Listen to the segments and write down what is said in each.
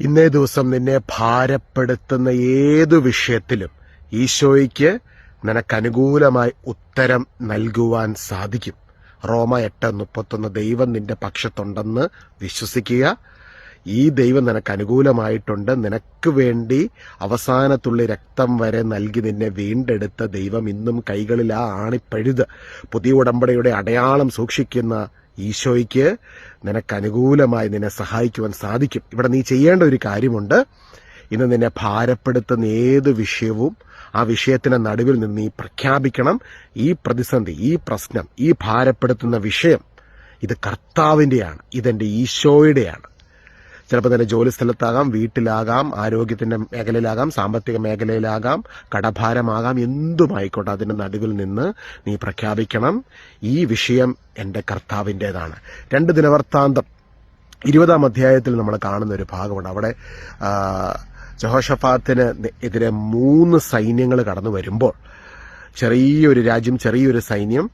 ഇന്നേ ദിവസം നിന്നെ ഭാരപ്പെടുത്തുന്ന ഏതു വിഷയത്തിലും ഈശോയ്ക്ക് നിനക്കനുകൂലമായി ഉത്തരം നൽകുവാൻ സാധിക്കും. റോമ 8:31 ദൈവം നിന്റെ പക്ഷത്തുണ്ടെന്ന് വിശ്വസിക്കുക. ഈ ദൈവം നിനക്ക് അനുകൂലമായിട്ടുണ്ട്. നിനക്ക് വേണ്ടി അവസാനത്തുള്ളി രക്തം വരെ നൽകി നിന്നെ വീണ്ടെടുത്ത ദൈവം ഇന്നും കൈകളിൽ ആ ആണിപ്പഴുത് പുതിയ ഉടമ്പടിയുടെ അടയാളം സൂക്ഷിക്കുന്ന ഈശോയ്ക്ക് നിനക്ക് അനുകൂലമായി നിന്നെ സഹായിക്കുവാൻ സാധിക്കും. ഇവിടെ നീ ചെയ്യേണ്ട ഒരു കാര്യമുണ്ട്. ഇന്ന് നിന്നെ ഭാരപ്പെടുത്തുന്ന ഏത് വിഷയവും ആ വിഷയത്തിന്റെ നടുവിൽ നിന്ന് നീ പ്രഖ്യാപിക്കണം. ഈ പ്രതിസന്ധി, ഈ പ്രശ്നം, ഈ ഭാരപ്പെടുത്തുന്ന വിഷയം ഇത് കർത്താവിന്റെയാണ്, ഇതെന്റെ ഈശോയുടെയാണ്. ചിലപ്പോൾ തന്നെ ജോലി സ്ഥലത്താകാം, വീട്ടിലാകാം, ആരോഗ്യത്തിന്റെ മേഖലയിലാകാം, സാമ്പത്തിക മേഖലയിലാകാം, കടഭാരമാകാം, എന്തുമായിക്കോട്ടെ അതിന്റെ നടുവിൽ നിന്ന് നീ പ്രഖ്യാപിക്കണം, ഈ വിഷയം എന്റെ കർത്താവിൻ്റെതാണ്. 2 ദിനവൃത്താന്തം 20-ാം അധ്യായത്തിൽ നമ്മൾ കാണുന്ന ഒരു ഭാഗമുണ്ട്. അവിടെ യഹോശഫാത്തിന് എതിരെ 3 സൈന്യങ്ങൾ കടന്നു വരുമ്പോൾ ചെറിയൊരു രാജ്യം, ചെറിയൊരു സൈന്യം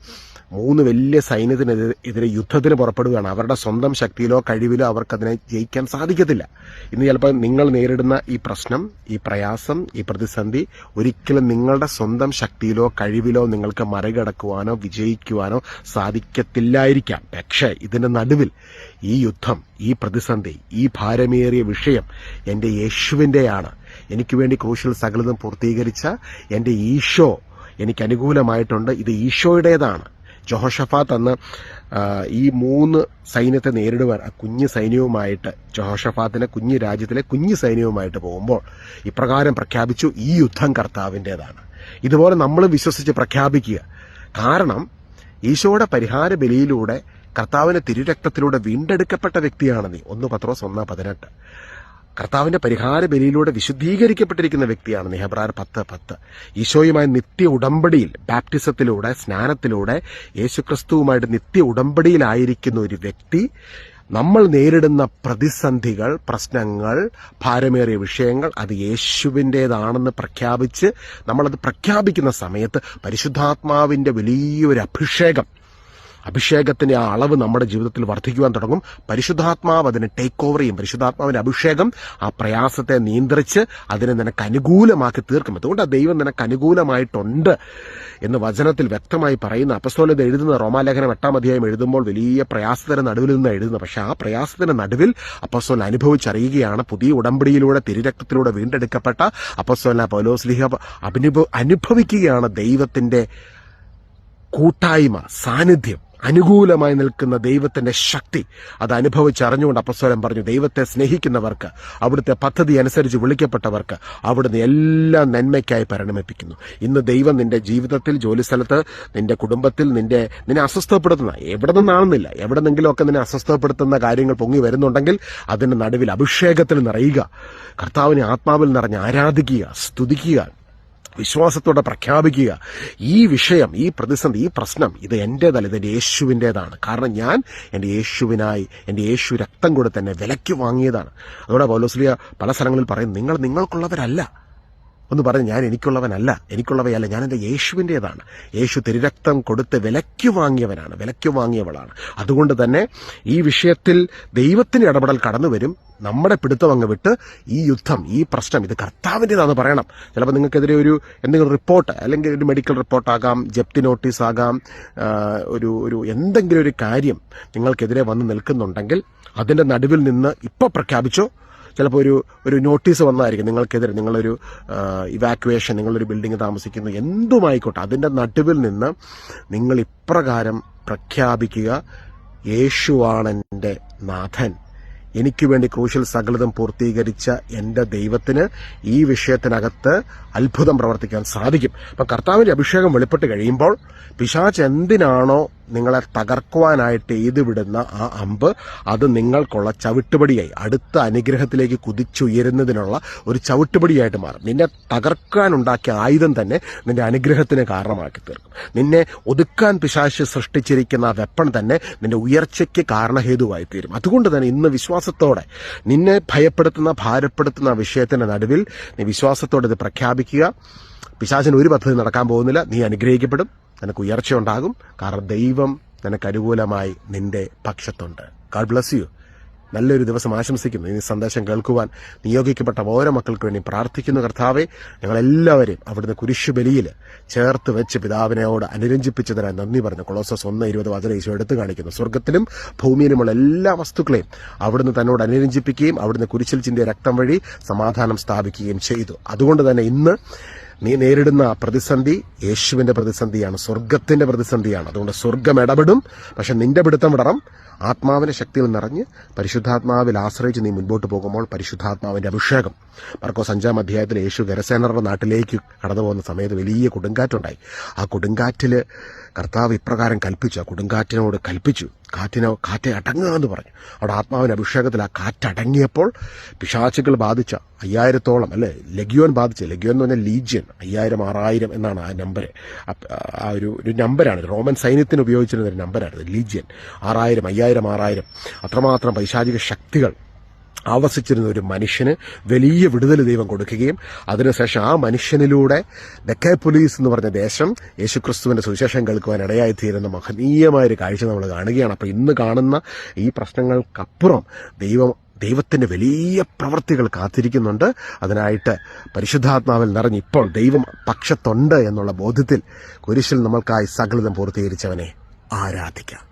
3 വലിയ സൈന്യത്തിനെതിരെ യുദ്ധത്തിന് പുറപ്പെടുകയാണ്. അവരുടെ സ്വന്തം ശക്തിയിലോ കഴിവിലോ അവർക്കതിനെ ജയിക്കാൻ സാധിക്കത്തില്ല. ഇന്ന് ചിലപ്പോൾ നിങ്ങൾ നേരിടുന്ന ഈ പ്രശ്നം, ഈ പ്രയാസം, ഈ പ്രതിസന്ധി ഒരിക്കലും നിങ്ങളുടെ സ്വന്തം ശക്തിയിലോ കഴിവിലോ നിങ്ങൾക്ക് മറികടക്കുവാനോ വിജയിക്കുവാനോ സാധിക്കത്തില്ലായിരിക്കാം. പക്ഷേ ഇതിന്റെ നടുവിൽ ഈ യുദ്ധം, ഈ പ്രതിസന്ധി, ഈ ഭാരമേറിയ വിഷയം എന്റെ യേശുവിന്റെയാണ്. എനിക്ക് വേണ്ടി ക്രൂശിൽ സകലതും പൂർത്തീകരിച്ച എന്റെ ഈശോ എനിക്ക് അനുകൂലമായിട്ടുണ്ട്. ഇത് ഈശോയുടേതാണ്. യഹോശഫാത്ത് അന്ന് ഈ 3 സൈന്യത്തെ നേരിടുവാൻ ആ കുഞ്ഞു സൈന്യവുമായിട്ട്, യഹോശഫാത്തിന്റെ കുഞ്ഞു രാജ്യത്തിലെ കുഞ്ഞു സൈന്യവുമായിട്ട് പോകുമ്പോൾ ഇപ്രകാരം പ്രഖ്യാപിച്ചു, ഈ യുദ്ധം കർത്താവിൻ്റെതാണ്. ഇതുപോലെ നമ്മൾ വിശ്വസിച്ച് പ്രഖ്യാപിക്കുക. കാരണം ഈശോയുടെ പരിഹാര ബലിയിലൂടെ, കർത്താവിന്റെ തിരുരക്തത്തിലൂടെ വീണ്ടെടുക്കപ്പെട്ട വ്യക്തിയാണ് നീ. 1 പത്രോസ് 1:18 കർത്താവിന്റെ പരിഹാര ബലിയിലൂടെ വിശുദ്ധീകരിക്കപ്പെട്ടിരിക്കുന്ന വ്യക്തിയാണ് നീ. ഹെബ്രായർ 10:10 ഈശോയുമായി നിത്യ ഉടമ്പടിയിൽ, ബാപ്റ്റിസത്തിലൂടെ, സ്നാനത്തിലൂടെ യേശുക്രിസ്തുവുമായിട്ട് നിത്യ ഉടമ്പടിയിലായിരിക്കുന്ന ഒരു വ്യക്തി നമ്മൾ നേരിടുന്ന പ്രതിസന്ധികൾ, പ്രശ്നങ്ങൾ, ഭാരമേറിയ വിഷയങ്ങൾ അത് യേശുവിൻ്റെതാണെന്ന് പ്രഖ്യാപിച്ച് നമ്മളത് പ്രഖ്യാപിക്കുന്ന സമയത്ത് പരിശുദ്ധാത്മാവിന്റെ വലിയൊരു അഭിഷേകത്തിന്റെ ആ അളവ് നമ്മുടെ ജീവിതത്തിൽ വർദ്ധിക്കുവാൻ തുടങ്ങും. പരിശുദ്ധാത്മാവ് അതിനെ ടേക്ക് ഓവർ ചെയ്യും. പരിശുദ്ധാത്മാവിന്റെ അഭിഷേകം ആ പ്രയാസത്തെ നിയന്ത്രിച്ച് അതിനെ നിനക്ക് അനുകൂലമാക്കി തീർക്കും. അതുകൊണ്ട് ആ ദൈവം നിനക്ക് അനുകൂലമായിട്ടുണ്ട് എന്ന് വചനത്തിൽ വ്യക്തമായി പറയുന്ന അപ്പസ്തോലൻ എഴുതുന്ന റോമാലേഖനം 8-ാം അധ്യായം എഴുതുമ്പോൾ വലിയ പ്രയാസത്തിന്റെ നടുവിൽ നിന്ന് എഴുതുന്നത്. പക്ഷെ ആ പ്രയാസത്തിന്റെ നടുവിൽ അപ്പസ്തോലൻ അനുഭവിച്ചറിയുകയാണ്, പുതിയ ഉടമ്പടിയിലൂടെ തിരുരക്തത്തിലൂടെ വീണ്ടെടുക്കപ്പെട്ട അപ്പസ്തോലൻ പൗലോസ്ലീഹ അനുഭവിക്കുകയാണ് ദൈവത്തിന്റെ കൂട്ടായ്മ, സാന്നിധ്യം, അനുകൂലമായി നിൽക്കുന്ന ദൈവത്തിന്റെ ശക്തി. അത് അനുഭവിച്ചറിഞ്ഞുകൊണ്ട് അപ്പസ്തോലൻ പറഞ്ഞു, ദൈവത്തെ സ്നേഹിക്കുന്നവർക്ക്, അവിടുത്തെ പദ്ധതി അനുസരിച്ച് വിളിക്കപ്പെട്ടവർക്ക് അവിടുന്ന് എല്ലാം നന്മയ്ക്കായി പരിണമിപ്പിക്കുന്നു. ഇന്ന് ദൈവം നിന്റെ ജീവിതത്തിൽ, ജോലിസ്ഥലത്ത്, നിന്റെ കുടുംബത്തിൽ നിന്നെ അസ്വസ്ഥപ്പെടുത്തുന്ന, എവിടെ നിന്നാണെന്നില്ല, എവിടെന്നെങ്കിലുമൊക്കെ നിന്നെ അസ്വസ്ഥപ്പെടുത്തുന്ന കാര്യങ്ങൾ പൊങ്ങി വരുന്നുണ്ടെങ്കിൽ അതിന്റെ നടുവിൽ അഭിഷേകത്തിൽ നിറയുക, കർത്താവിനെ ആത്മാവിൽ നിറഞ്ഞ് ആരാധിക്കുക, സ്തുതിക്കുക, വിശ്വാസത്തോടെ പ്രഖ്യാപിക്കുക, ഈ വിഷയം, ഈ പ്രതിസന്ധി, ഈ പ്രശ്നം ഇത് എന്റേതല്ല, ഇതെന്റെ യേശുവിൻ്റെതാണ്. കാരണം ഞാൻ എന്റെ യേശുവിനായി, എന്റെ യേശു രക്തം കൊടുത്ത് എന്നെ വിലയ്ക്ക് വാങ്ങിയതാണ്. അതോടെ പൗലോസ്ലീഹ പല സ്ഥലങ്ങളിൽ പറയും, നിങ്ങൾ നിങ്ങൾക്കുള്ളവരല്ല ഒന്ന് പറഞ്ഞ്, ഞാൻ എനിക്കുള്ളവയല്ല, ഞാൻ എന്റെ യേശുവിൻ്റെതാണ്. യേശു തിരുരക്തം കൊടുത്ത് വിലയ്ക്ക് വാങ്ങിയവനാണ്, വിലയ്ക്ക് വാങ്ങിയവളാണ്. അതുകൊണ്ട് തന്നെ ഈ വിഷയത്തിൽ ദൈവത്തിന്റെ ഇടപെടൽ കടന്നു വരും. നമ്മുടെ പിടുത്തം അങ്ങ് വിട്ട് ഈ യുദ്ധം, ഈ പ്രശ്നം ഇത് കർത്താവിൻ്റെതാണെന്ന് പറയണം. ചിലപ്പോൾ നിങ്ങൾക്കെതിരെ ഒരു എന്തെങ്കിലും റിപ്പോർട്ട്, അല്ലെങ്കിൽ ഒരു മെഡിക്കൽ റിപ്പോർട്ടാകാം, ജപ്തി നോട്ടീസ് ആകാം, ഒരു എന്തെങ്കിലും ഒരു കാര്യം നിങ്ങൾക്കെതിരെ വന്ന് നിൽക്കുന്നുണ്ടെങ്കിൽ അതിന്റെ നടുവിൽ നിന്ന് ഇപ്പോൾ പ്രഖ്യാപിച്ചോ. ചിലപ്പോൾ ഒരു നോട്ടീസ് വന്നായിരിക്കും നിങ്ങൾക്കെതിരെ, നിങ്ങളൊരു ഇവാക്യുവേഷൻ, നിങ്ങളൊരു ബിൽഡിംഗ് താമസിക്കുന്നു, എന്തുമായിക്കോട്ടെ, അതിന്റെ നടുവിൽ നിന്ന് നിങ്ങൾ ഇപ്രകാരം പ്രഖ്യാപിക്കുക, യേശുവാണ് എൻ്റെ നാഥൻ, എനിക്ക് വേണ്ടി ക്രൂശിൽ സകലതും പൂർത്തീകരിച്ച എന്റെ ദൈവത്തിന് ഈ വിഷയത്തിനകത്ത് അത്ഭുതം പ്രവർത്തിക്കാൻ സാധിക്കും. അപ്പം കർത്താവിന്റെ അഭിഷേകം വെളിപ്പെട്ട് കഴിയുമ്പോൾ പിശാച് എന്തിനാണോ നിങ്ങളെ തകർക്കുവാനായിട്ട് എയ്തുവിടുന്ന ആ അമ്പ്, അത് നിങ്ങൾക്കുള്ള ചവിട്ടുപടിയായി, അടുത്ത അനുഗ്രഹത്തിലേക്ക് കുതിച്ചുയരുന്നതിനുള്ള ഒരു ചവിട്ടുപടിയായിട്ട് മാറും. നിന്നെ തകർക്കാനുണ്ടാക്കിയ ആയുധം തന്നെ നിന്റെ അനുഗ്രഹത്തിന് കാരണമാക്കി തീർക്കും. നിന്നെ ഒതുക്കാൻ പിശാച് സൃഷ്ടിച്ചിരിക്കുന്ന ആ വെപ്പൺ തന്നെ നിന്റെ ഉയർച്ചയ്ക്ക് കാരണഹേതുവായി തീരും. അതുകൊണ്ട് തന്നെ ഇന്ന് വിശ്വാസത്തോടെ, നിന്നെ ഭയപ്പെടുത്തുന്ന, ഭാരപ്പെടുത്തുന്ന വിഷയത്തിന്റെ നടുവിൽ നീ വിശ്വാസത്തോടെ ഇത് പ്രഖ്യാപിക്കുക. പിശാചിന് ഒരു പദ്ധതി നടക്കാൻ പോകുന്നില്ല. നീ അനുഗ്രഹിക്കപ്പെടും, നിനക്ക് ഉയർച്ചയുണ്ടാകും. കാരണം ദൈവം നിനക്ക് അനുകൂലമായി നിന്റെ പക്ഷത്തുണ്ട്. God bless you. നല്ലൊരു ദിവസം ആശംസിക്കുന്നു. ഈ സന്ദേശം കേൾക്കുവാൻ നിയോഗിക്കപ്പെട്ട ഓരോ മക്കൾക്ക് വേണ്ടി പ്രാർത്ഥിക്കുന്നു. കർത്താവെ, ഞങ്ങളെല്ലാവരെയും അവിടുന്ന് കുരിശുബലിയിൽ ചേർത്ത് വെച്ച് പിതാവിനോട് അനുരഞ്ജിപ്പിച്ചതിനായി നന്ദി പറഞ്ഞു. കൊളോസസ് 1:20 വചനം ഈശോ എടുത്തു കാണിക്കുന്നു. സ്വർഗത്തിലും ഭൂമിയിലുമുള്ള എല്ലാ വസ്തുക്കളെയും അവിടുന്ന് തന്നോട് അനുരഞ്ജിപ്പിക്കുകയും അവിടുന്ന് കുരിശിൽ ചിന്തിയ രക്തം വഴി സമാധാനം സ്ഥാപിക്കുകയും ചെയ്തു. അതുകൊണ്ട് തന്നെ ഇന്ന് നീ നേരിടുന്ന പ്രതിസന്ധി യേശുവിന്റെ പ്രതിസന്ധിയാണ്, സ്വർഗത്തിന്റെ പ്രതിസന്ധിയാണ്. അതുകൊണ്ട് സ്വർഗം ഇടപെടും. പക്ഷെ നിന്റെ പിടുത്തം വിടണം. ആത്മാവിന്റെ ശക്തിയിൽ നിറഞ്ഞ് പരിശുദ്ധാത്മാവിൽ ആശ്രയിച്ച് നീ മുൻപോട്ട് പോകുമ്പോൾ പരിശുദ്ധാത്മാവിന്റെ അഭിഷേകം. മർക്കോസ് 5-ാം അധ്യായത്തിൽ യേശു ഗെരസേനരുടെ നാട്ടിലേക്ക് കടന്നു പോകുന്ന സമയത്ത് വലിയ കൊടുങ്കാറ്റുണ്ടായി. ആ കൊടുങ്കാറ്റിൽ കർത്താവ് ഇപ്രകാരം കൽപ്പിച്ചു, ആ കൊടുങ്കാറ്റിനോട് കൽപ്പിച്ചു, കാറ്റെ അടങ്ങുക എന്ന് പറഞ്ഞു. അവിടെ ആത്മാവിന്റെ അഭിഷേകത്തിൽ ആ കാറ്റടങ്ങിയപ്പോൾ പിശാചുക്കൾ ബാധിച്ച 5000-ഓളം ലഗിയോൻ ബാധിച്ച, ലഗിയോൻ എന്ന് പറഞ്ഞാൽ ലീജിയൻ, 5000, 6000 എന്നാണ് ആ നമ്പർ. ആ ഒരു നമ്പരാണ്, റോമൻ സൈന്യത്തിന് ഉപയോഗിച്ചിരുന്ന ഒരു നമ്പരായിരുന്നു ലീജിയൻ. 6000, 5000, 6000 അത്രമാത്രം പൈശാചിക ശക്തികൾ ആവസിച്ചിരുന്ന ഒരു മനുഷ്യന് വലിയ വിടുതൽ ദൈവം കൊടുക്കുകയും അതിനുശേഷം ആ മനുഷ്യനിലൂടെ ഡെക്കാപ്പൊലീസ് എന്ന് പറഞ്ഞ ദേശം യേശുക്രിസ്തുവിന്റെ സുവിശേഷം കേൾക്കുവാൻ ഇടയായിത്തീരുന്ന മഹനീയമായൊരു കാഴ്ച നമ്മൾ കാണുകയാണ്. അപ്പോൾ ഇന്ന് കാണുന്ന ഈ പ്രശ്നങ്ങൾക്കപ്പുറം ദൈവത്തിന്റെ വലിയ പ്രവൃത്തികൾ കാത്തിരിക്കുന്നുണ്ട്. അതിനായിട്ട് പരിശുദ്ധാത്മാവിൽ നിറഞ്ഞ് ഇപ്പോൾ ദൈവം പക്ഷത്തുണ്ട് എന്നുള്ള ബോധ്യത്തിൽ കുരിശിൽ നമ്മൾക്കായി സകലതും പൂർത്തീകരിച്ചവനെ ആരാധിക്കാം.